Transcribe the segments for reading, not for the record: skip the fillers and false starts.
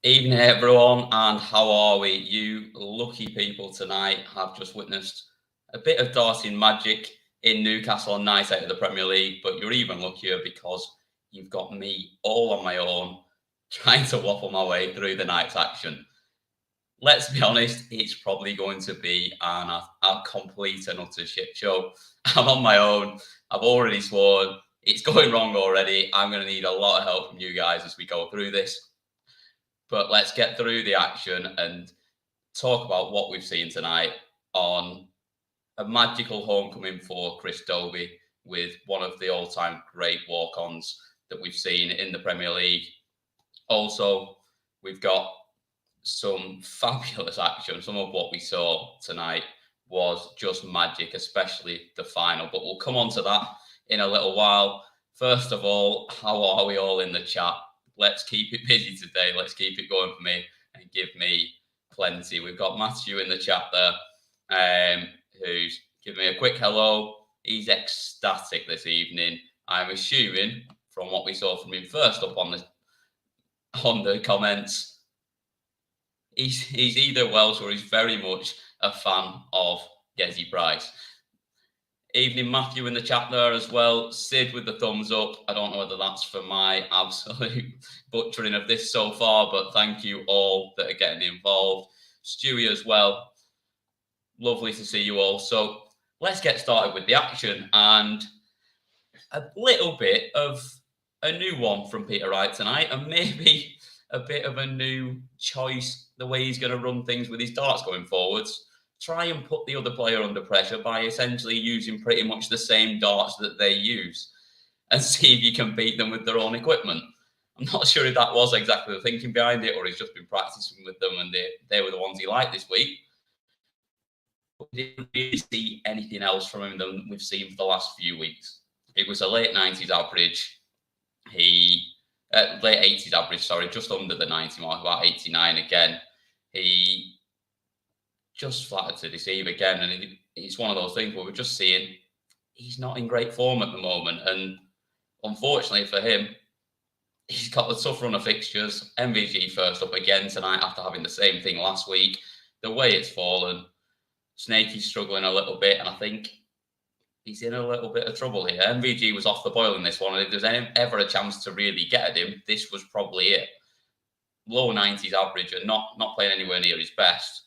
Evening, everyone, and how are we? You lucky people tonight have just witnessed a bit of darting magic in Newcastle on night out of the Premier League, but you're even luckier because you've got me all on my own trying to waffle my way through the night's action. Let's be honest, it's probably going to be a complete and utter shit show. I'm on my own. I've already sworn. It's going wrong already. I'm going to need a lot of help from you guys as we go through this. But let's get through the action and talk about what we've seen tonight on a magical homecoming for Chris Dobey with one of the all-time great walk-ons that we've seen in the Premier League. Also, we've got some fabulous action. Some of what we saw tonight was just magic, especially the final. But we'll come on to that in a little while. First of all, how are we all in the chat? Let's keep it busy today. Let's keep it going for me and give me plenty. We've got Matthew in the chat there, who's giving me a quick hello. He's ecstatic this evening. I'm assuming from what we saw from him first up on the comments, he's either Welsh or he's very much a fan of Gezi Price. Evening, Matthew in the chat there as well. Sid with the thumbs up. I don't know whether that's for my absolute butchering of this so far, but thank you all that are getting involved. Stewie as well. Lovely to see you all. So let's get started with the action and a little bit of a new one from Peter Wright tonight, and maybe a bit of a new choice, the way he's going to run things with his darts going forwards. Try and put the other player under pressure by essentially using pretty much the same darts that they use and see if you can beat them with their own equipment. I'm not sure if that was exactly the thinking behind it or he's just been practicing with them and they were the ones he liked this week. But we didn't really see anything else from him than we've seen for the last few weeks. It was a late 90s average. Late 80s average, sorry, just under the 90 mark, about 89 again. He just flattered to deceive again, and it's one of those things where we're just seeing he's not in great form at the moment, and unfortunately for him, he's got a tough run of fixtures. MVG first up again tonight after having the same thing last week. The way it's fallen, Snakey's struggling a little bit, and I think he's in a little bit of trouble here. MVG was off the boil in this one, and if there's ever a chance to really get at him, this was probably it. Low 90s average and not playing anywhere near his best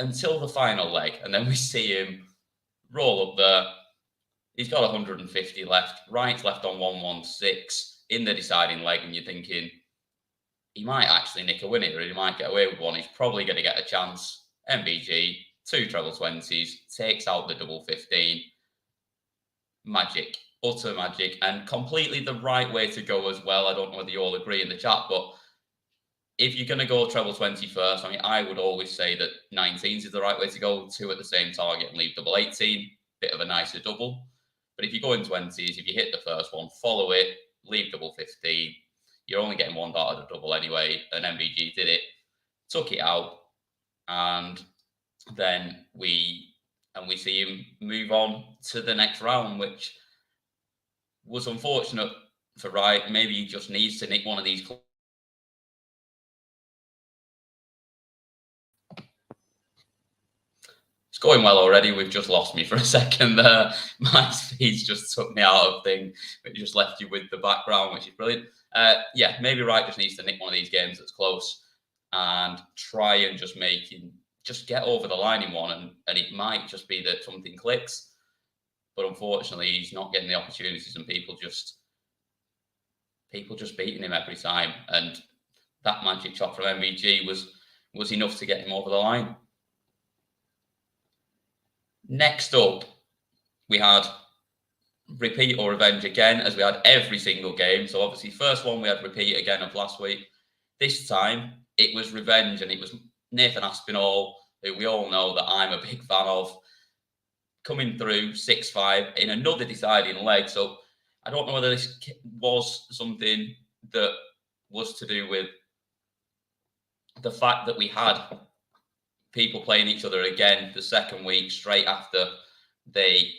until the final leg, and then we see him roll up there. He's got 150 left. Wright's left on 116 in the deciding leg, and you're thinking he might actually nick a win here, or he might get away with one. He's probably going to get a chance. MVG, 2 treble 20s, takes out the double 15. Magic, utter magic, and completely the right way to go as well. I don't know whether you all agree in the chat, but if you're going to go treble 20 first, I mean, I would always say that 19s is the right way to go, 2 at the same target and leave double 18, bit of a nicer double. But if you go in 20s, if you hit the first one, follow it, leave double 15, you're only getting 1 dart at a double anyway, and MVG did it, took it out, and then we see him move on to the next round, which was unfortunate for Wright. Maybe he just needs to nick one of these. It's going well already. We've just lost me for a second there. My speeds just took me out of thing, but just left you with the background, which is brilliant. Yeah, maybe Wright just needs to nick one of these games that's close and try and just get over the line in one, and it might just be that something clicks. But unfortunately, he's not getting the opportunities, and people just beating him every time. And that magic shot from MVG was enough to get him over the line. Next up, we had repeat or revenge again, as we had every single game. So obviously, first one we had repeat again of last week. This time it was revenge, and it was Nathan Aspinall, who we all know that I'm a big fan of, coming through 6-5 in another deciding leg. So I don't know whether this was something that was to do with the fact that we had people playing each other again the second week straight after they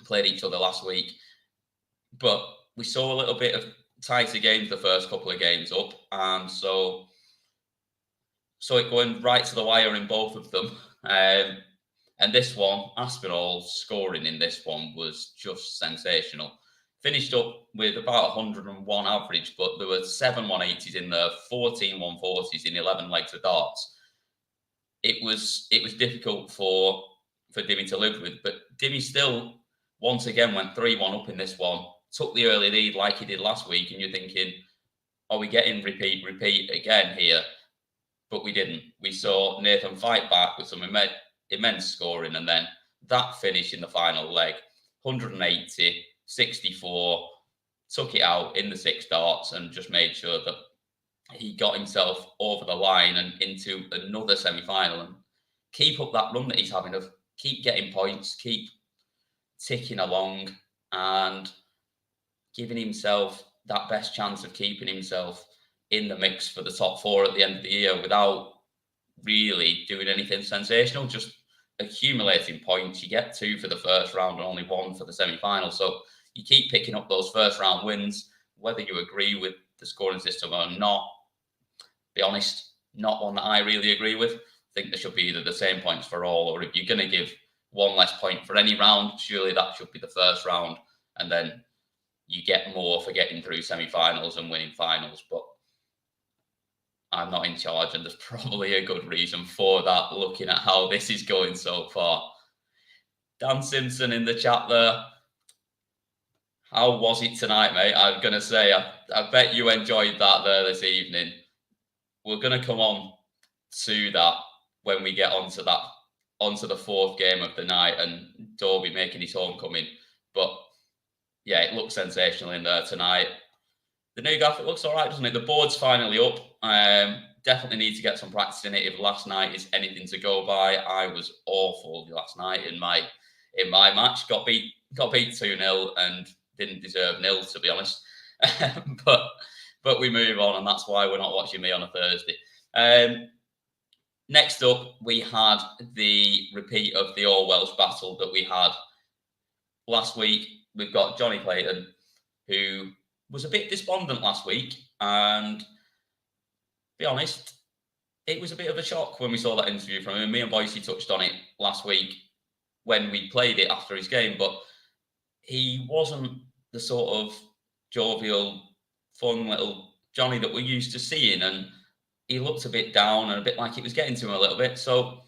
played each other last week. But we saw a little bit of tighter games the first couple of games up, and so it going right to the wire in both of them. And this one, Aspinall scoring in this one was just sensational. Finished up with about 101 average, but there were 7 180s in there, 14 140s in 11 legs of darts. It was difficult for Dobey to live with, but Dobey still once again went 3-1 up in this one, took the early lead like he did last week, and you're thinking, are we getting repeat again here? But we didn't. We saw Nathan fight back with some immense scoring, and then that finish in the final leg, 180, 64, took it out in the 6 darts and just made sure that he got himself over the line and into another semi-final, and keep up that run that he's having of keep getting points, keep ticking along and giving himself that best chance of keeping himself in the mix for the top 4 at the end of the year without really doing anything sensational, just accumulating points. You get 2 for the first round and only 1 for the semi-final. So you keep picking up those first round wins, whether you agree with the scoring system or not. Be honest, not one that I really agree with. I think there should be either the same points for all, or if you're going to give 1 less point for any round, surely that should be the first round, and then you get more for getting through semi-finals and winning finals. But I'm not in charge, and there's probably a good reason for that, looking at how this is going so far. Dan Simpson in the chat there. How was it tonight, mate? I'm going to say, I bet you enjoyed that there this evening. We're going to come on to that when we get onto the 4th game of the night and Dobey making his homecoming. But yeah, it looks sensational in there tonight. The new graphic looks all right, doesn't it? The board's finally up. Definitely need to get some practice in it. If last night is anything to go by, I was awful last night in my match. Got beat 2-0 and didn't deserve 0, to be honest. But we move on, and that's why we're not watching me on a Thursday. Next up, we had the repeat of the All Welsh battle that we had last week. We've got Johnny Clayton, who was a bit despondent last week, and be honest, it was a bit of a shock when we saw that interview from him. Me and Boise touched on it last week when we played it after his game, but he wasn't the sort of jovial, fun little Johnny that we're used to seeing, and he looked a bit down and a bit like it was getting to him a little bit. So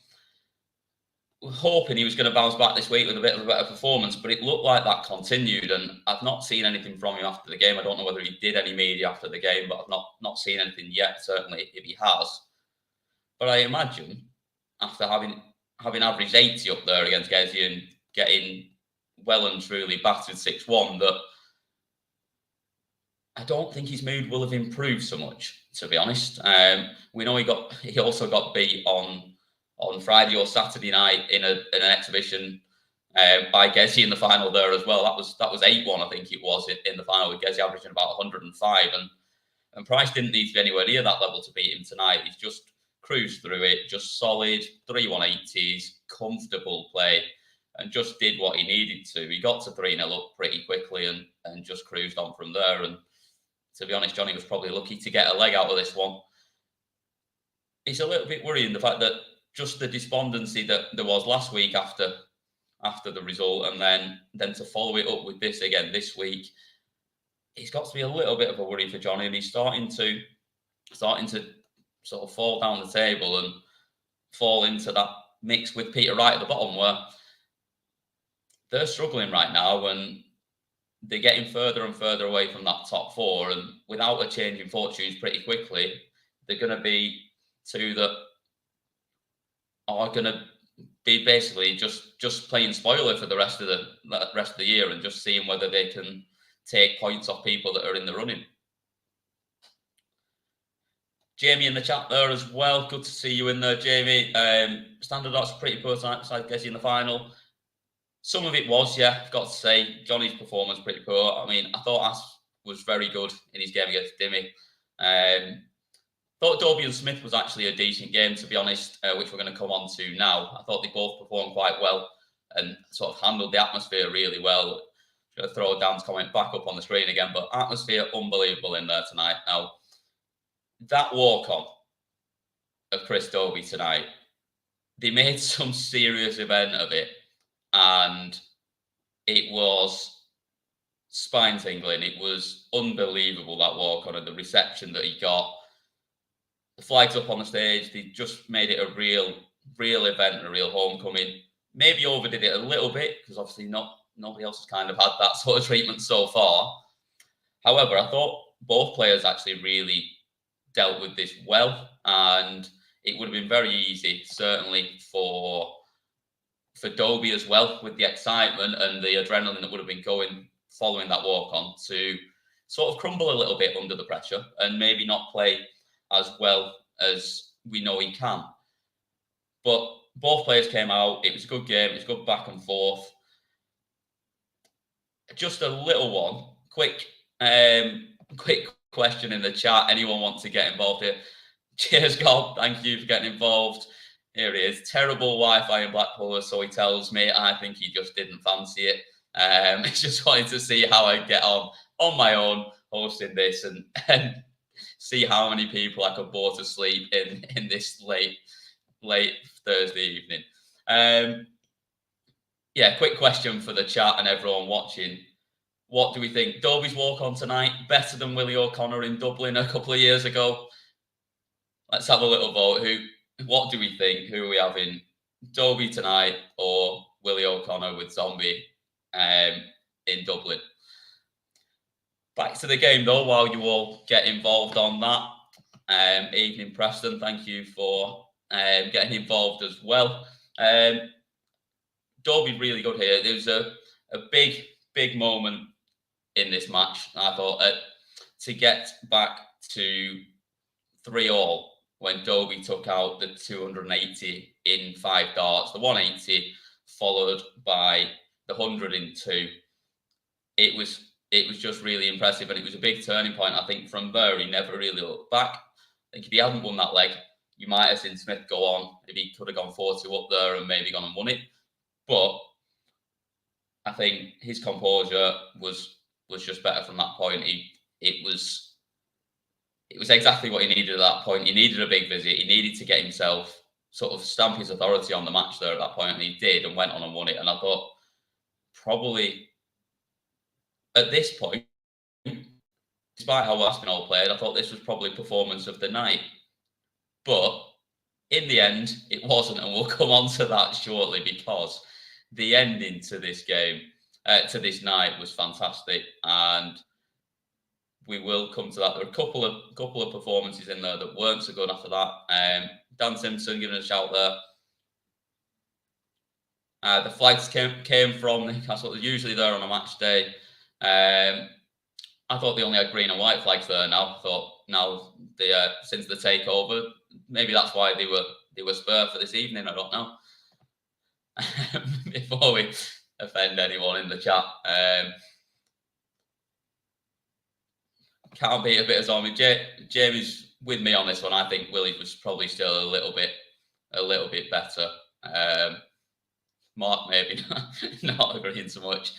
we're hoping he was going to bounce back this week with a bit of a better performance, but it looked like that continued, and I've not seen anything from him after the game. I don't know whether he did any media after the game, but I've not seen anything yet, certainly if he has. But I imagine after having averaged 80 up there against Gezi and getting well and truly battered 6-1, that I don't think his mood will have improved so much, to be honest. We know he also got beat on Friday or Saturday night in an exhibition by Gezi in the final there as well. That was 8-1, I think it was, in the final, with Gezi averaging about 105, and Price didn't need to be anywhere near that level to beat him tonight. He's just cruised through it, just solid 3 180s, comfortable play, and just did what he needed to. He got to 3-0 up pretty quickly and just cruised on from there. And to be honest, Johnny was probably lucky to get a leg out of this one. It's a little bit worrying, the fact that just the despondency that there was last week after the result, and then to follow it up with this again this week, it's got to be a little bit of a worry for Johnny, and he's starting to sort of fall down the table and fall into that mix with Peter Wright at the bottom, where they're struggling right now and they're getting further and further away from that top 4, and without a change in fortunes pretty quickly, they're going to be 2 that are going to be basically just playing spoiler for the rest of the year and just seeing whether they can take points off people that are in the running. Jamie in the chat there as well. Good to see you in there, Jamie. Standard Arts pretty poor tonight besides Gezi in the final. Some of it was, yeah, I've got to say. Johnny's performance pretty poor. I mean, I thought Ash was very good in his game against Dimmy. Thought Dobey and Smith was actually a decent game, to be honest, which we're going to come on to now. I thought they both performed quite well and sort of handled the atmosphere really well. going to throw Dan's comment back up on the screen again, but atmosphere unbelievable in there tonight. Now, that walk-on of Chris Dobey tonight, they made some serious event of it, and it was spine-tingling. It was unbelievable, that walk-on, and the reception that he got. The flags up on the stage, they just made it a real event, a real homecoming. Maybe overdid it a little bit, because obviously nobody else has kind of had that sort of treatment so far. However, I thought both players actually really dealt with this well, and it would have been very easy, certainly for Dobey as well, with the excitement and the adrenaline that would have been going following that walk-on, to sort of crumble a little bit under the pressure and maybe not play as well as we know he can. But both players came out. It was a good game. It was good back and forth. Just a little one. Quick question in the chat. Anyone want to get involved here? Cheers, God. Thank you for getting involved. Here he is. Terrible Wi-Fi in Blackpool, so he tells me. I think he just didn't fancy it. He's just wanted to see how I get on my own hosting this and see how many people I could bore to sleep in this late Thursday evening. Yeah, quick question for the chat and everyone watching. What do we think? Dobey's walk-on tonight, better than Willie O'Connor in Dublin a couple of years ago? Let's have a little vote. What do we think? Who are we having? Dobey tonight or Willie O'Connor with Zombie in Dublin? Back to the game, though, while you all get involved on that. Evening, Preston. Thank you for getting involved as well. Dobey really good here. There was a big moment in this match, I thought, to get back to 3-all when Dobey took out the 280 in 5 darts, the 180 followed by the 100 in 2. It was just really impressive, and it was a big turning point. I think from there, he never really looked back. I think if he hadn't won that leg, you might have seen Smith go on. If he could have gone 4-2 up there and maybe gone and won it. But I think his composure was just better from that point. It was exactly what he needed at that point. He needed a big visit. He needed to get himself sort of stamp his authority on the match there at that point, and he did, and went on and won it. And I thought probably at this point, despite how Aspinall played, I thought this was probably performance of the night. But in the end, it wasn't, and we'll come on to that shortly, because the ending to this game, to this night, was fantastic, and we will come to that. There were a couple of performances in there that weren't so good after that. Dan Simpson giving a shout there. The flags came from Newcastle. They're usually there on a match day. I thought they only had green and white flags there now. I thought now since the takeover, maybe that's why they were spare for this evening. I don't know. Before we offend anyone in the chat, can't beat a bit of zombie. Jamie's with me on this one. I think Willie was probably still a little bit better. Mark maybe not agreeing so much.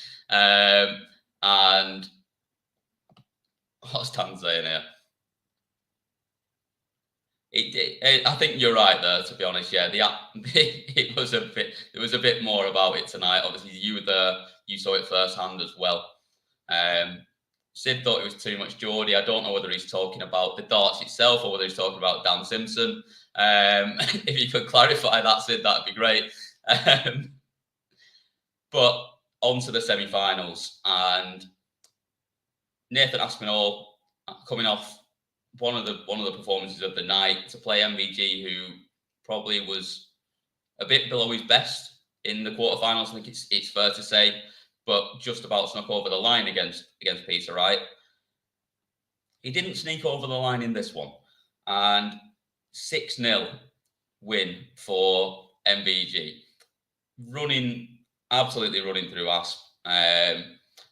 And what's Dan saying here? I think you're right there, to be honest. Yeah, it was a bit. There was a bit more about it tonight. Obviously, you were there. You saw it firsthand as well. Sid thought it was too much Geordie. I don't know whether he's talking about the darts itself or whether he's talking about Dan Simpson. If you could clarify that, Sid, that'd be great. But on to the semi-finals, and Nathan Aspinall coming off one of the performances of the night to play MVG, who probably was a bit below his best in the quarterfinals. I think it's fair to say, but just about snuck over the line against Peter Wright. He didn't sneak over the line in this one, and 6-0 win for MVG. Absolutely running through Asp.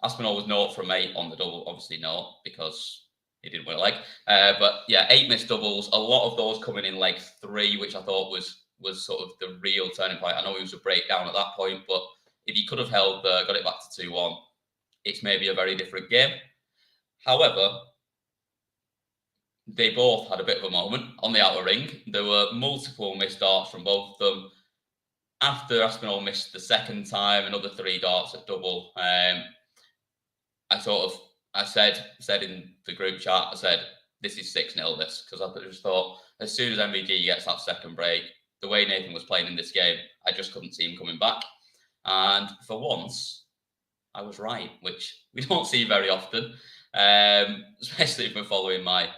Aspinall was 0 from 8 on the double, obviously not, because he didn't win a leg. But yeah, 8 missed doubles, a lot of those coming in leg 3, which I thought was sort of the real turning point. I know he was a breakdown at that point, but if he could have held got it back to 2-1, it's maybe a very different game. However, they both had a bit of a moment on the outer ring. There were multiple missed darts from both of them. After Aspinall missed the second time, another 3 darts at double. I said in the group chat, I said, this is 6-0 this, because I just thought as soon as MVG gets that second break, the way Nathan was playing in this game, I just couldn't see him coming back. And for once, I was right, which we don't see very often, especially if we're following my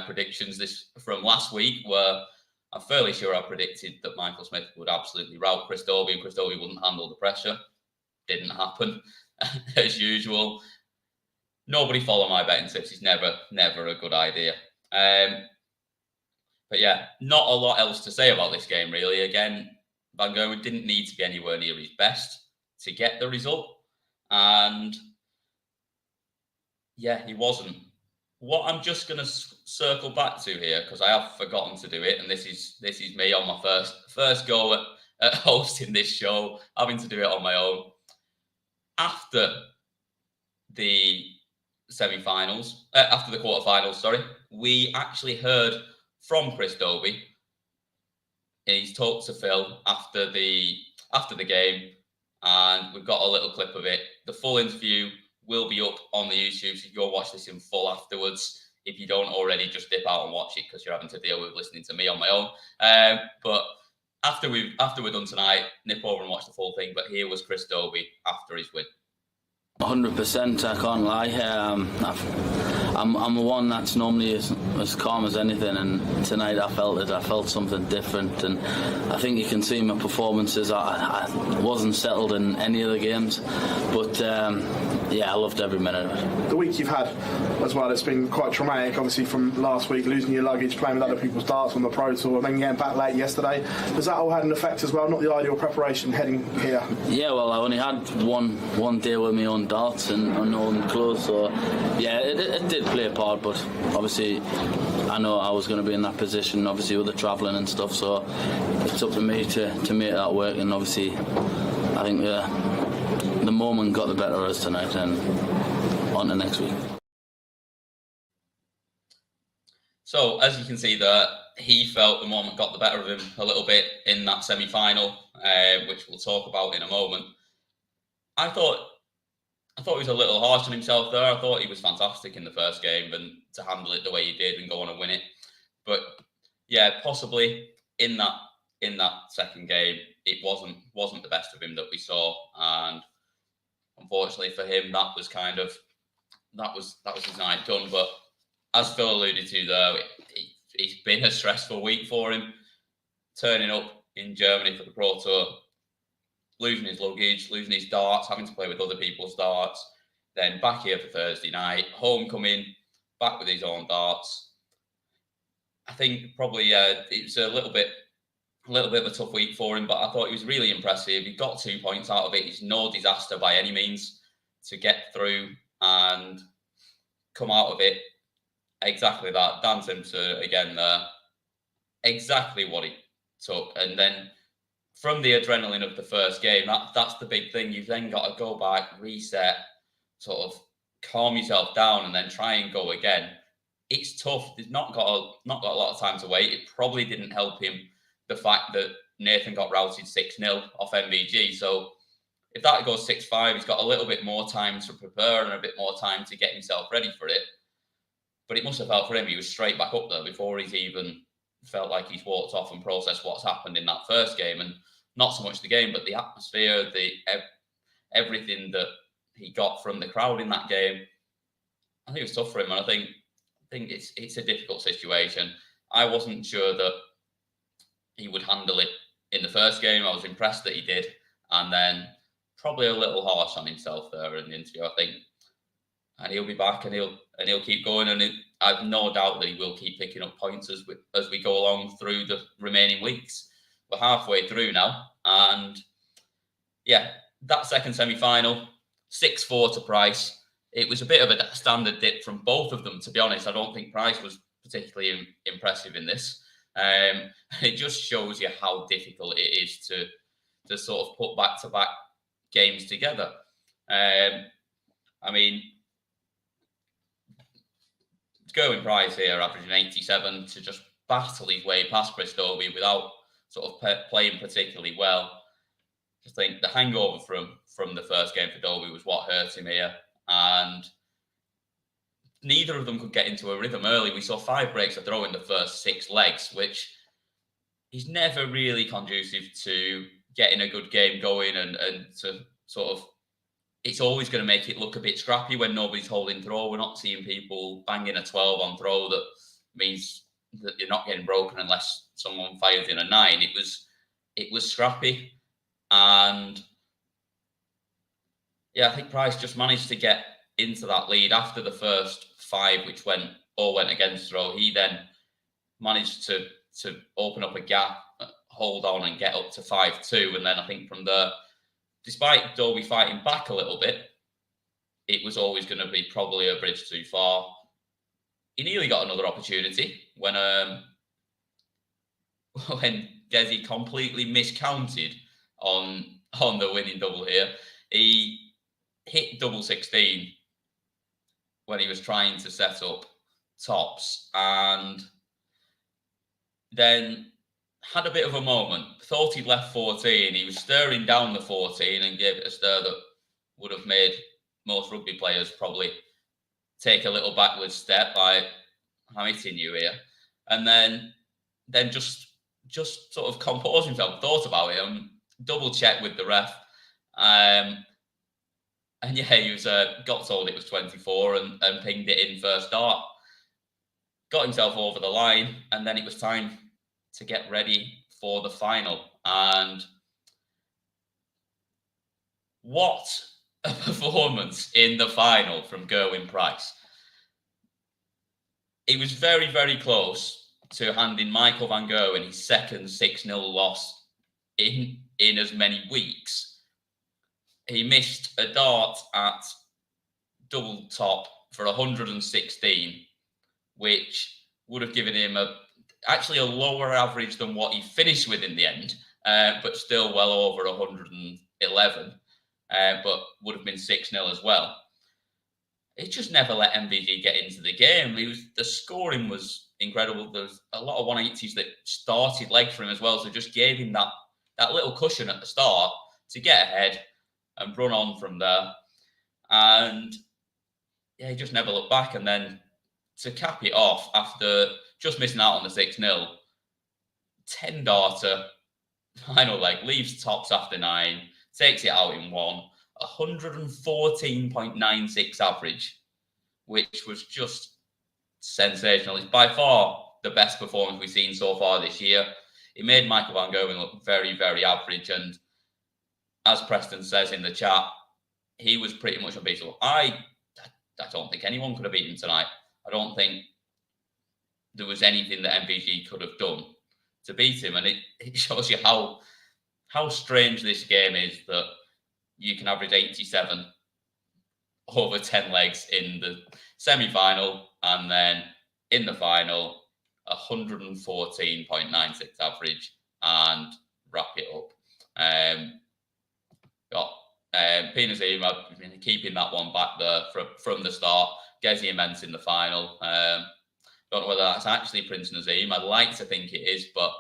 predictions from last week, where I'm fairly sure I predicted that Michael Smith would absolutely rout Chris Dobey and Chris Dobey wouldn't handle the pressure. Didn't happen, as usual. Nobody follow my betting tips. It's never a good idea. But yeah, not a lot else to say about this game, really. Again, Van Gerwen didn't need to be anywhere near his best to get the result. And yeah, he wasn't. What I'm just going to circle back to here, because I have forgotten to do it, and this is me on my first go at hosting this show, having to do it on my own. After the semi-finals, after the quarterfinals, sorry, we actually heard from Chris Dobey. He's talked to Phil after the game, and we've got a little clip of it. The full interview will be up on the YouTube, so you go watch this in full afterwards. If you don't already, just dip out and watch it because you're having to deal with listening to me on my own. But after we're done tonight, nip over and watch the full thing. But here was Chris Dobey after his win. 100%, I can't lie. I'm the one that's normally as calm as anything, and tonight I felt it. I felt something different, and I think you can see my performances. I wasn't settled in any of the games, but yeah, I loved every minute of it. The week you've had as well, it's been quite traumatic, obviously, from last week, losing your luggage, playing with other people's darts on the Pro Tour, and then getting back late yesterday. Has that all had an effect as well? Not the ideal preparation heading here? Yeah, well, I only had one day with my own darts and own clothes, so yeah, it did play a part, but obviously I know I was going to be in that position, obviously with the travelling and stuff, so it's up to me to make that work, and obviously I think the moment got the better of us tonight, and on to next week. So as you can see there, he felt the moment got the better of him a little bit in that semi-final, which we'll talk about in a moment. I thought he was a little harsh on himself there. I thought he was fantastic in the first game, and to handle it the way he did and go on and win it. But yeah, possibly in that second game, it wasn't the best of him that we saw, and unfortunately for him, that was his night done. But as Phil alluded to there, it's been a stressful week for him, turning up in Germany for the Pro Tour, losing his luggage, losing his darts, having to play with other people's darts, then back here for Thursday night, homecoming, back with his own darts. I think probably it's a little bit of a tough week for him, but I thought he was really impressive. He got 2 points out of it. It's no disaster by any means to get through and come out of it exactly that. Dan Simpson again there, exactly what it took. And then from the adrenaline of the first game, that's the big thing. You've then got to go back, reset, sort of calm yourself down, and then try and go again. It's tough. He's not got a lot of time to wait. It probably didn't help him, the fact that Nathan got routed 6-0 off MVG. So if that goes 6-5, he's got a little bit more time to prepare and a bit more time to get himself ready for it. But it must have felt for him, he was straight back up there before he's even felt like he's walked off and processed what's happened in that first game. And not so much the game, but the atmosphere, everything that he got from the crowd in that game. I think it was tough for him, and I think it's a difficult situation. I wasn't sure that he would handle it in the first game. I was impressed that he did, and then probably a little harsh on himself there in the interview, I think. And he'll be back, and he'll keep going, and I've no doubt that he will keep picking up points as we go along through the remaining weeks. We're halfway through now, and yeah, that second semi-final, 6-4 to Price. It was a bit of a standard dip from both of them, to be honest. I don't think Price was particularly impressive in this. It just shows you how difficult it is to sort of put back-to-back games together. I mean, Gerwen Price here averaging 87 to just battle his way past Chris Dobey without sort of playing particularly well. I think the hangover from the first game for Dobey was what hurt him here, and neither of them could get into a rhythm early. We saw 5 breaks of throw in the first 6 legs, which is never really conducive to getting a good game going, and to sort of, it's always going to make it look a bit scrappy when nobody's holding throw. We're not seeing people banging a 12 on throw. That means that you're not getting broken unless someone fires in a 9. It was scrappy, and yeah, I think Price just managed to get into that lead after the first 5, which all went against throw. He then managed to open up a gap, hold on, and get up to 5-2, and then I think from there, despite Dobey fighting back a little bit, it was always going to be probably a bridge too far. He nearly got another opportunity when Gezi completely miscounted on the winning double here. He hit double 16 when he was trying to set up tops, and then had a bit of a moment. Thought he'd left 14. He was stirring down the 14 and gave it a stir that would have made most rugby players probably take a little backward step. I'm hitting you here. And then just sort of composed himself, thought about it, and double checked with the ref. And yeah, he was got told it was 24 and pinged it in first dart. Got himself over the line, and then it was time to get ready for the final. And what a performance in the final from Gerwen Price. He was very, very close to handing Michael van Gerwen his second 6-0 loss in as many weeks. He missed a dart at double top for 116, which would have given him actually a lower average than what he finished with in the end, but still well over 111, but would have been 6-0 as well. It just never let MVG get into the game. The scoring was incredible. There's a lot of 180s that started legs for him as well, so just gave him that little cushion at the start to get ahead and run on from there. And yeah, he just never looked back. And then to cap it off, after just missing out on the 6-0, 10-darter, final leg, leaves tops after 9, takes it out in 1, 114.96 average, which was just sensational. It's by far the best performance we've seen so far this year. It made Michael van Gerwen look very, very average. And as Preston says in the chat, he was pretty much unbeatable. I don't think anyone could have beaten him tonight. I don't think there was anything that MVG could have done to beat him. And it shows you how strange this game is, that you can average 87 over 10 legs in the semi-final, and then in the final, 114.96 average, and wrap it up. Got Pina Zim, I've been keeping that one back there from the start. Gezi immense in the final. Don't know whether that's actually Prince Nazim. I'd like to think it is, but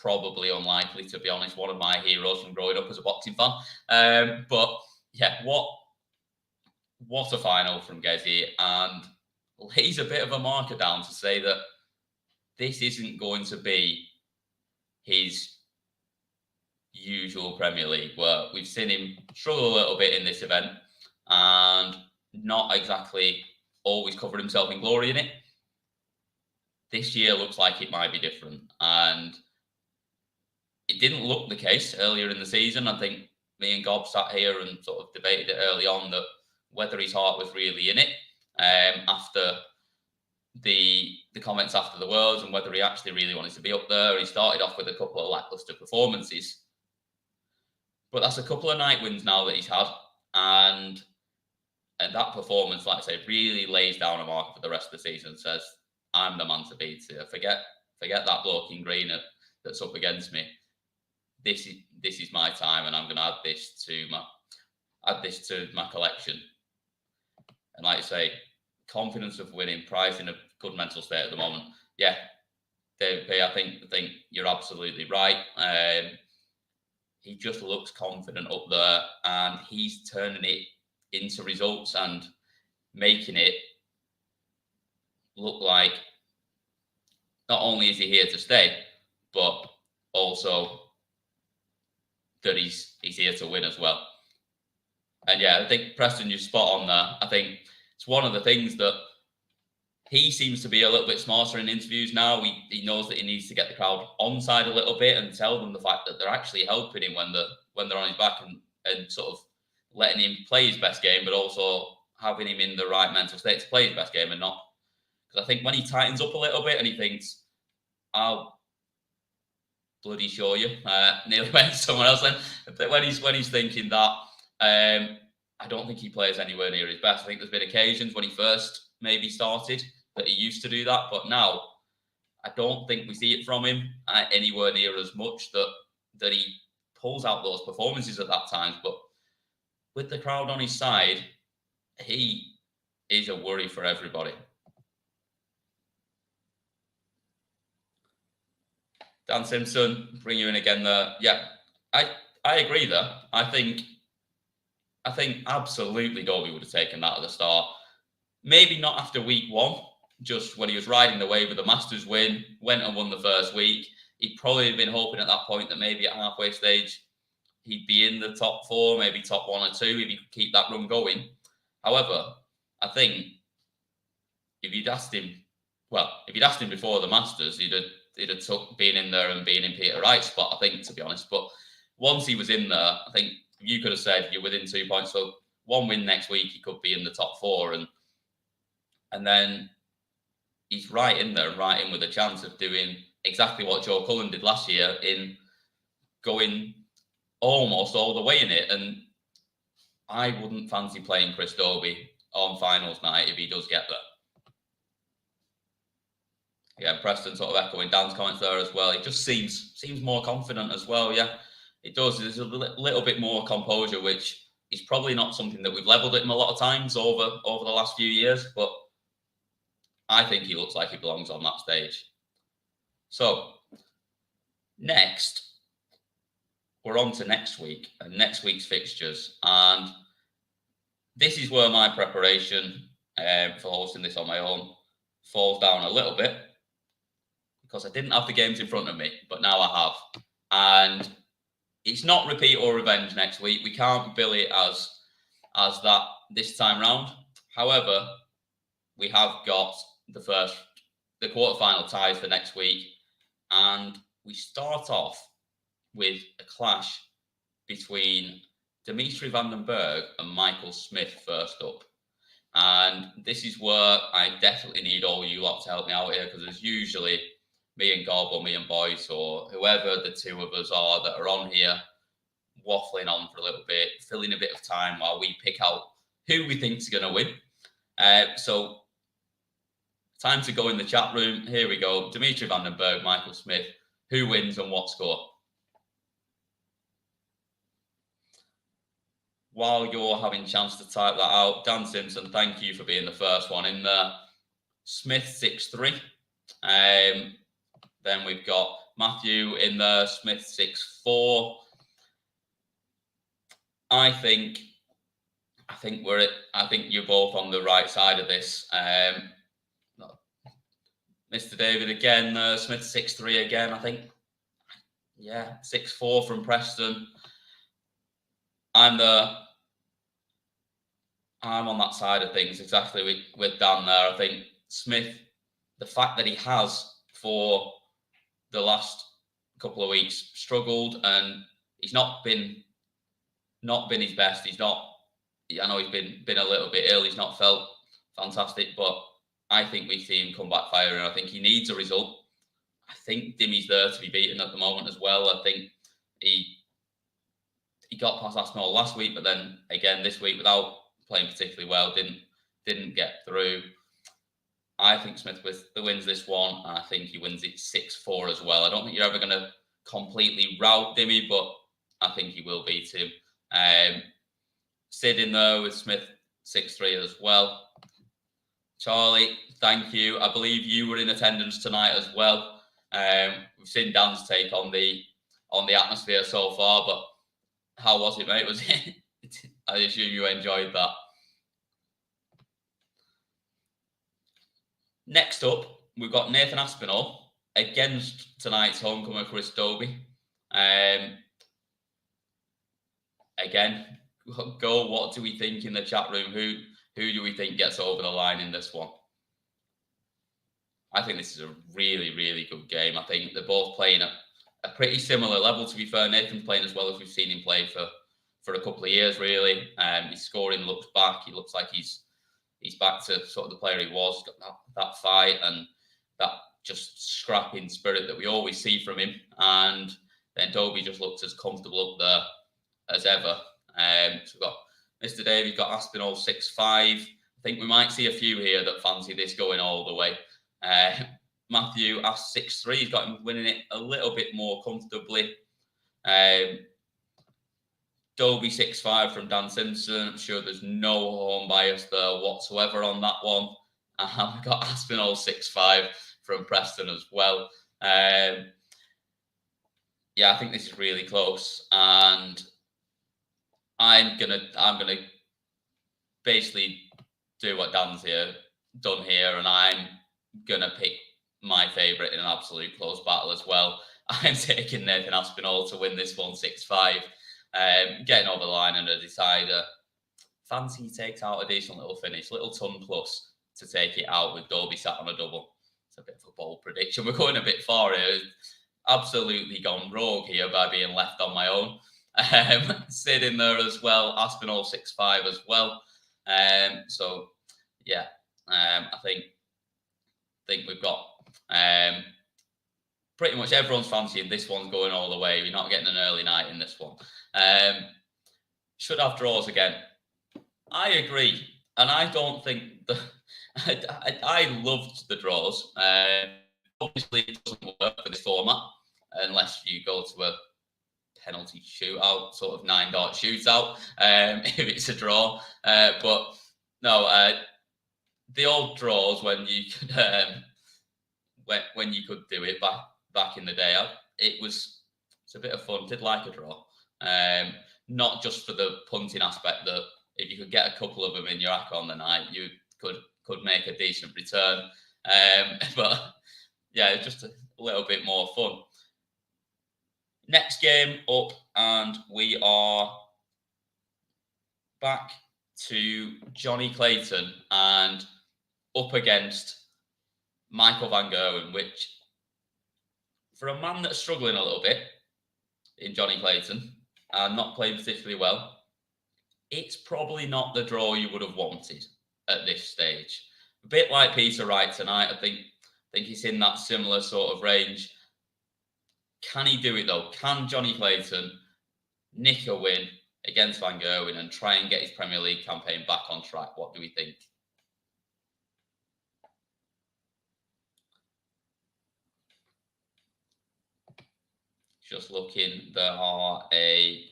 probably unlikely, to be honest. One of my heroes from growing up as a boxing fan. But yeah, what a final from Gezi, and lays a bit of a marker down to say that this isn't going to be his usual Premier League, where we've seen him struggle a little bit in this event and not exactly always covered himself in glory in it. This year looks like it might be different, and it didn't look the case earlier in the season. I think me and Gob sat here and sort of debated it early on that whether his heart was really in it after the comments after the Worlds, and whether he actually really wanted to be up there. He started off with a couple of lackluster performances, but that's a couple of night wins now that he's had, and that performance, like I say, really lays down a marker for the rest of the season. Says, I'm the man to beat here. Forget that bloke in green that's up against me. This is my time, and I'm going to add this to my collection. And like I say, confidence of winning, Price in a good mental state at the moment. Yeah, David P, I think you're absolutely right. He just looks confident up there, and he's turning it into results and making it look like not only is he here to stay, but also that he's here to win as well. And yeah, I think Preston, you're spot on there. I think it's one of the things that he seems to be a little bit smarter in interviews now. He knows that he needs to get the crowd on side a little bit and tell them the fact that they're actually helping him when they're on his back, and sort of letting him play his best game, but also having him in the right mental state to play his best game, and not, because I think when he tightens up a little bit and he thinks, I'll bloody show you, nearly went to someone else then. But when he's thinking that, I don't think he plays anywhere near his best. I think there's been occasions when he first maybe started that he used to do that, but now I don't think we see it from him anywhere near as much that he pulls out those performances at that times. But with the crowd on his side, he is a worry for everybody. Dan Simpson, bring you in again there. Yeah, I agree there. I think absolutely Dobey would have taken that at the start. Maybe not after week one, just when he was riding the wave of the Masters win, went and won the first week. He'd probably been hoping at that point that maybe at halfway stage he'd be in the top 4, maybe top 1 or 2 if he could keep that run going. However, I think if you'd asked him before the Masters, he'd have took being in there and being in Peter Wright's spot, I think, to be honest. But once he was in there, I think you could have said you're within 2 points. So one win next week, he could be in the top 4. And then he's right in there, right in with a chance of doing exactly what Joe Cullen did last year, in going almost all the way in it. And I wouldn't fancy playing Chris Dobey on finals night if he does get there. Yeah, Preston sort of echoing Dan's comments there as well. He just seems more confident as well. Yeah, it does. There's a little bit more composure, which is probably not something that we've levelled at him a lot of times over the last few years, but I think he looks like he belongs on that stage. So next, we're on to next week and next week's fixtures. And this is where my preparation for hosting this on my own falls down a little bit, because I didn't have the games in front of me, but now I have. And it's not repeat or revenge next week. We can't bill it as that this time round. However, we have got the quarterfinal ties for next week, and we start off with a clash between Dimitri van den Berg and Michael Smith first up. And this is where I definitely need all you lot to help me out here, because there's usually me and Gob or me and Boyce or whoever the two of us are that are on here waffling on for a little bit, filling a bit of time while we pick out who we think is going to win. So time to go in the chat room. Here we go. Dimitri van den Berg, Michael Smith. Who wins and what score? While you're having a chance to type that out, Dan Simpson, thank you for being the first one in there. Smith 6-3. Then we've got Matthew in there, Smith 6-4. I think you're both on the right side of this. Mr. David again, Smith 6-3 again, I think. Yeah, 6-4 from Preston. I'm on that side of things, exactly with Dan there. I think Smith, the fact that he has for the last couple of weeks struggled, and he's not been his best. I know he's been a little bit ill. He's not felt fantastic, but I think we see him come back firing. I think he needs a result. I think Dimmy's there to be beaten at the moment as well. I think he got past Aspinall last week, but then again this week without playing particularly well, didn't get through. I think Smith wins this one, and I think he wins it 6-4 as well. I don't think you're ever going to completely rout Dimmy, but I think he will beat him. Sid in there with Smith 6-3 as well. Charlie, thank you. I believe you were in attendance tonight as well. We've seen Dan's take on the atmosphere so far, but how was it, mate? Was it? I assume you enjoyed that. Next up, we've got Nathan Aspinall against tonight's homecomer, Chris Dobey. Again, go. What do we think in the chat room? Who do we think gets over the line in this one? I think this is a really, really good game. I think they're both playing at a pretty similar level, to be fair. Nathan's playing as well as we've seen him play for a couple of years, really. His scoring looks back. He looks like he's back to sort of the player he was. Got that fight and that just scrapping spirit that we always see from him. And then Dobey just looks as comfortable up there as ever. So we've got Mr. Dave, you've got Aspinall 6'5". I think we might see a few here that fancy this going all the way. Matthew asked 6'3". He's got him winning it a little bit more comfortably. Dobey 6'5" from Dan Simpson. I'm sure there's no home bias there whatsoever on that one. And we've got Aspinall 6'5" from Preston as well. Yeah, I think this is really close, and I'm gonna basically do what Dan's done here, and I'm gonna pick my favourite in an absolute close battle as well. I'm taking Nathan Aspinall to win this one 6'5", getting over the line and a decider. Fancy he takes out a decent little finish, little ton plus to take it out with Dobey sat on a double. It's a bit of a bold prediction. We're going a bit far here. Absolutely gone rogue here by being left on my own. Sid in there as well. Aspinall 6'5" as well. So yeah, I think we've got pretty much everyone's fancying this one's going all the way. We're not getting an early night in this one. Should have draws again. I agree, and I don't think I loved the draws. Obviously, it doesn't work for this format unless you go to a penalty shootout, sort of 9-dart shootout, if it's a draw. But no, the old draws when you could when you could do it back in the day, it's a bit of fun. Did like a draw, not just for the punting aspect that if you could get a couple of them in your hack on the night, you could make a decent return. But yeah, just a little bit more fun. Next game up, and we are back to Johnny Clayton and up against Michael van Gerwen, which for a man that's struggling a little bit in Johnny Clayton and not playing particularly well, it's probably not the draw you would have wanted at this stage. A bit like Peter Wright tonight. I think he's in that similar sort of range. Can he do it though? Can Johnny Clayton nick a win against Van Gerwen and try and get his Premier League campaign back on track? What do we think? Just looking, there are a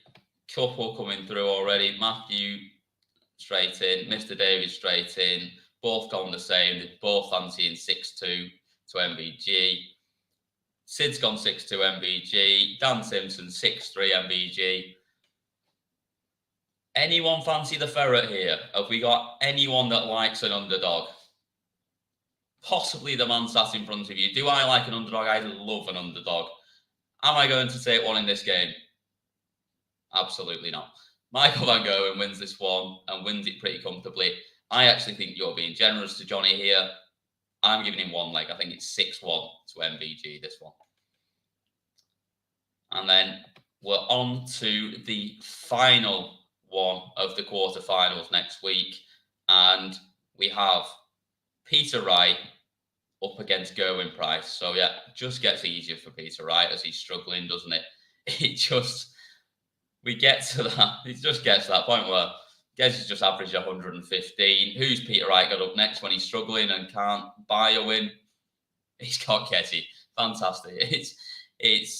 couple coming through already. Matthew straight in, Mr. David straight in, both gone the same. They're both fancying 6-2 to MVG. Sid's gone 6-2 MVG. Dan Simpson 6-3 MVG. Anyone fancy the ferret here? Have we got anyone that likes an underdog? Possibly the man sat in front of you. Do I like an underdog? I love an underdog. Am I going to take one in this game? Absolutely not. Michael van Gerwen wins this one and wins it pretty comfortably. I actually think you're being generous to Johnny here. I'm giving him one leg. I think it's 6-1 to MVG, this one. And then we're on to the final one of the quarterfinals next week. And we have Peter Wright up against Gerwen Price. So yeah, just gets easier for Peter Wright as he's struggling, doesn't it? We get to that. It just gets to that point where Gez has just averaged 115. Who's Peter Wright got up next when he's struggling and can't buy a win? He's got Gezzy. Fantastic. He's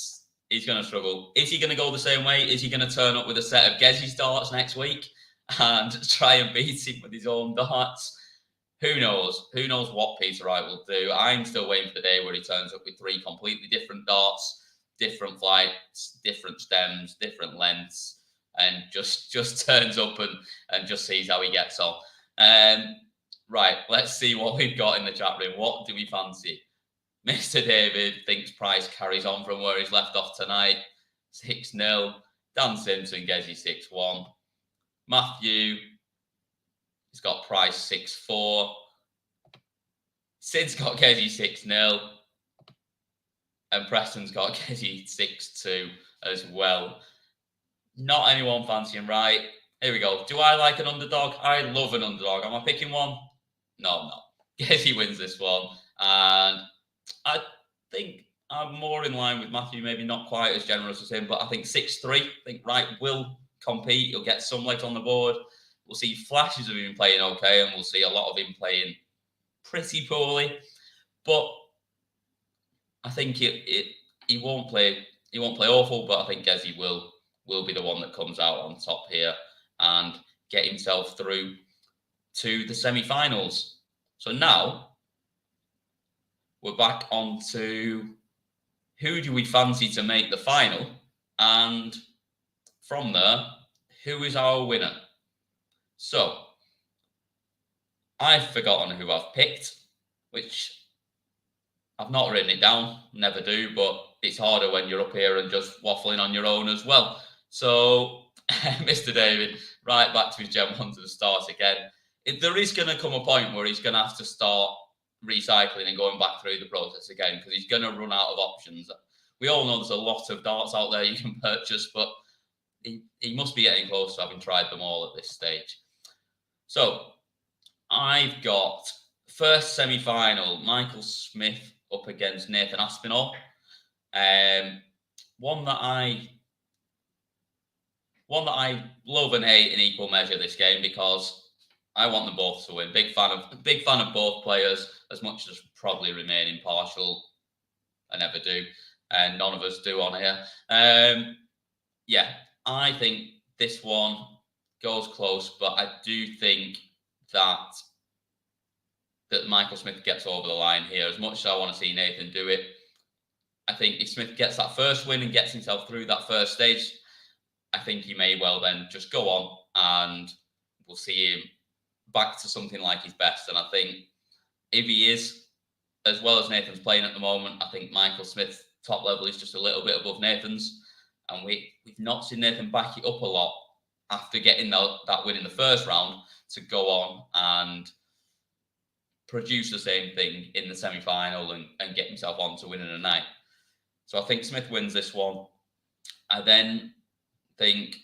going to struggle. Is he going to go the same way? Is he going to turn up with a set of Gezzy starts next week? and try and beat him with his own darts. Who knows? Who knows what Peter Wright will do? I'm still waiting for the day where he turns up with 3 completely different darts, different flights, different stems, different lengths, and just turns up and just sees how he gets on. Right, let's see what we've got in the chat room. What do we fancy? Mr. David thinks Price carries on from where he's left off tonight. 6-0. Dan Simpson, Gezi 6-1. Matthew, he's got Price 6-4. Sid's got Gezi 6-0. And Preston's got Gezi 6-2 as well. Not anyone fancying Wright. Here we go. Do I like an underdog? I love an underdog. Am I picking one? No, I'm not. Gezi wins this one. And I think I'm more in line with Matthew, maybe not quite as generous as him, but I think 6-3. I think Wright will compete. He'll get some legs on the board. We'll see flashes of him playing okay, and we'll see a lot of him playing pretty poorly. But I think he won't play awful, but I think Gezi will be the one that comes out on top here and get himself through to the semi-finals. So now we're back on to who do we fancy to make the final, and from there, who is our winner? So I've forgotten who I've picked, which I've not written it down, never do, but it's harder when you're up here and just waffling on your own as well. So Mr. David, right back to his Gen 1 to the start again. There is going to come a point where he's going to have to start recycling and going back through the process again, because he's going to run out of options. We all know there's a lot of darts out there you can purchase, but he must be getting close to having tried them all at this stage. So I've got first semi-final, Michael Smith up against Nathan Aspinall. One that I love and hate in equal measure this game, because I want them both to win. Big fan of both players, as much as probably remain impartial. I never do, and none of us do on here. Yeah, I think this one goes close, but I do think that Michael Smith gets over the line here. As much as I want to see Nathan do it, I think if Smith gets that first win and gets himself through that first stage, I think he may well then just go on and we'll see him back to something like his best. And I think if he is, as well as Nathan's playing at the moment, I think Michael Smith's top level is just a little bit above Nathan's. And we've not seen Nathan back it up a lot after getting that win in the first round to go on and produce the same thing in the semi-final and get himself on to winning a night. So I think Smith wins this one. I then think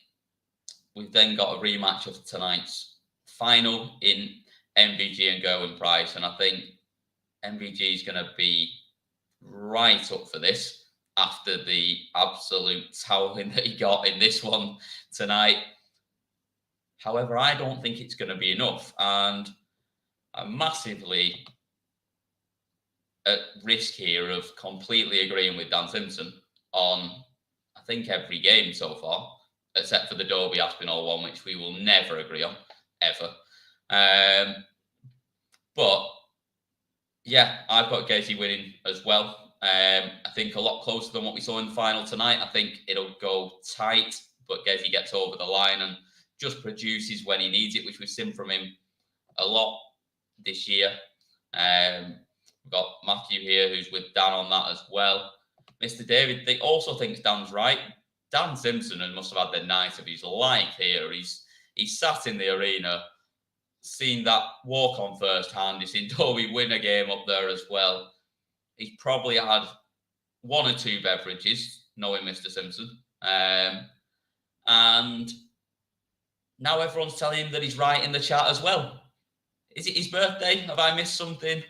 we've then got a rematch of tonight's final in MVG and Gerwen Price, and I think MVG is going to be right up for this after the absolute toweling that he got in this one tonight. However, I don't think it's going to be enough, and I'm massively at risk here of completely agreeing with Dan Simpson on, I think, every game so far, except for the Dobey Aspinall one, which we will never agree on, ever. But yeah, I've got Gezi winning as well. I think a lot closer than what we saw in the final tonight. I think it'll go tight, but Gezi gets over the line and just produces when he needs it, which we've seen from him a lot this year. We've got Matthew here, who's with Dan on that as well. Mr. David, they also thinks Dan's right. Dan Simpson must have had the night of his life here. He's sat in the arena, seen that walk on first hand. He's seen Dobey win a game up there as well. He's probably had one or two beverages, knowing Mr. Simpson. And now everyone's telling him that he's right in the chat as well. Is it his birthday? Have I missed something?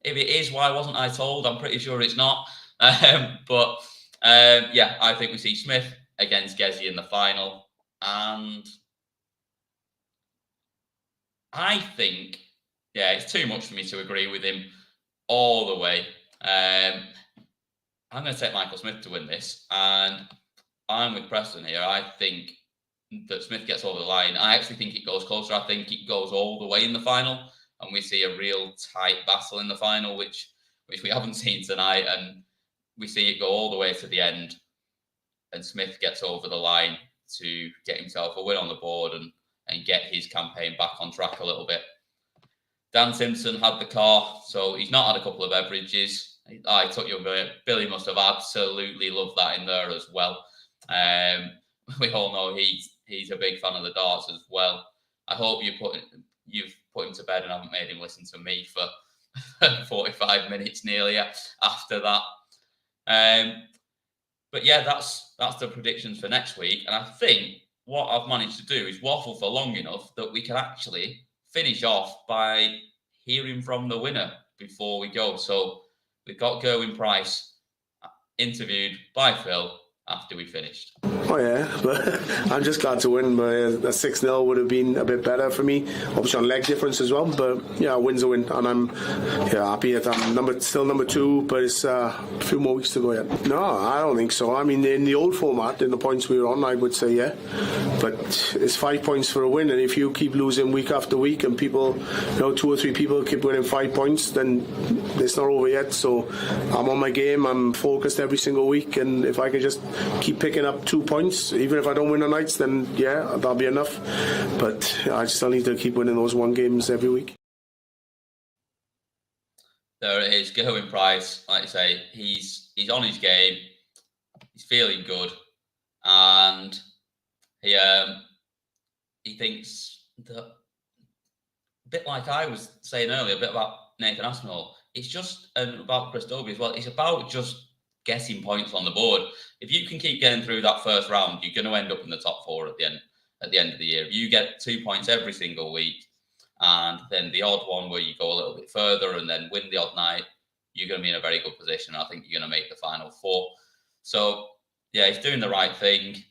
If it is, why wasn't I told? I'm pretty sure it's not. But yeah, I think we see Smith against Gezi in the final. And I think, yeah, it's too much for me to agree with him all the way. I'm going to take Michael Smith to win this. And I'm with Preston here. I think that Smith gets over the line. I actually think it goes closer. I think it goes all the way in the final, and we see a real tight battle in the final, which we haven't seen tonight, and we see it go all the way to the end, and Smith gets over the line to get himself a win on the board and get his campaign back on track a little bit. Dan Simpson had the car, so he's not had a couple of beverages. I took your bit. Billy must have absolutely loved that in there as well. We all know he's a big fan of the darts as well. I hope you've put him to bed and haven't made him listen to me for 45 minutes nearly after that. But yeah, that's the predictions for next week. And I think what I've managed to do is waffle for long enough that we can actually finish off by hearing from the winner before we go. So we've got Gerwen Price interviewed by Phil after we finished. Oh yeah, but I'm just glad to win. But a 6-0 would have been a bit better for me, obviously on leg difference as well. But yeah, a win's a win, and I'm happy that I'm still number 2. But it's a few more weeks to go yet. No, I don't think so. I mean, in the old format, in the points we were on, I would say yeah. But it's 5 points for a win, and if you keep losing week after week, and people, 2 or 3 people keep winning 5 points, then it's not over yet. So I'm on my game. I'm focused every single week, and if I can just keep picking up 2 points, even if I don't win on nights, then yeah, that'll be enough. But I still need to keep winning those 1 games every week. There it is, Gerwen Price. Like I say, he's on his game. He's feeling good, and he thinks that, a bit like I was saying earlier, a bit about Nathan Aspinall. It's just about Chris Dobey as well. It's about just getting points on the board. If you can keep getting through that first round, you're going to end up in the top 4 at the end of the year. If you get 2 points every single week, and then the odd one where you go a little bit further and then win the odd night, you're going to be in a very good position. I think you're going to make the final 4. So yeah, he's doing the right thing.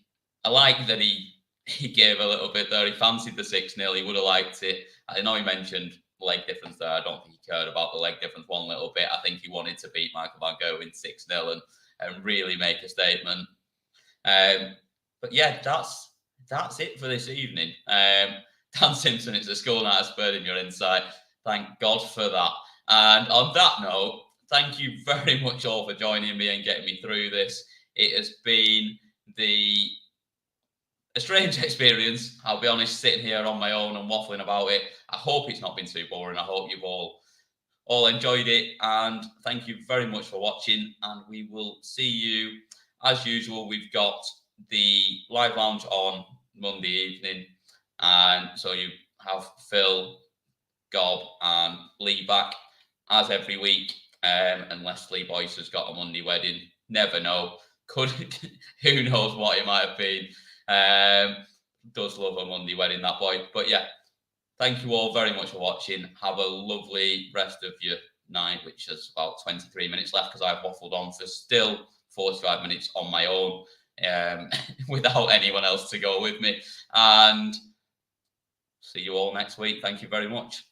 I like that he gave a little bit there. He fancied the 6-0. He would have liked it. I know he mentioned leg difference there. I don't think he cared about the leg difference one little bit. I think he wanted to beat Michael van Gerwen 6-0 and really make a statement. But yeah, that's it for this evening. Dan Simpson, it's a school night. I spurred in your insight. Thank God for that. And on that note, thank you very much all for joining me and getting me through this. It has been a strange experience, I'll be honest, sitting here on my own and waffling about it. I hope it's not been too boring. I hope you've all enjoyed it. And thank you very much for watching. And we will see you, as usual. We've got the live lounge on Monday evening. And so you have Phil, Gob and Lee back as every week. Unless Lee Boyce has got a Monday wedding. Never know. Who knows what it might have been. Does love a Monday wedding, that boy. But yeah, thank you all very much for watching. Have a lovely rest of your night, which is about 23 minutes left because I've waffled on for still 45 minutes on my own without anyone else to go with me. And see you all next week. Thank you very much.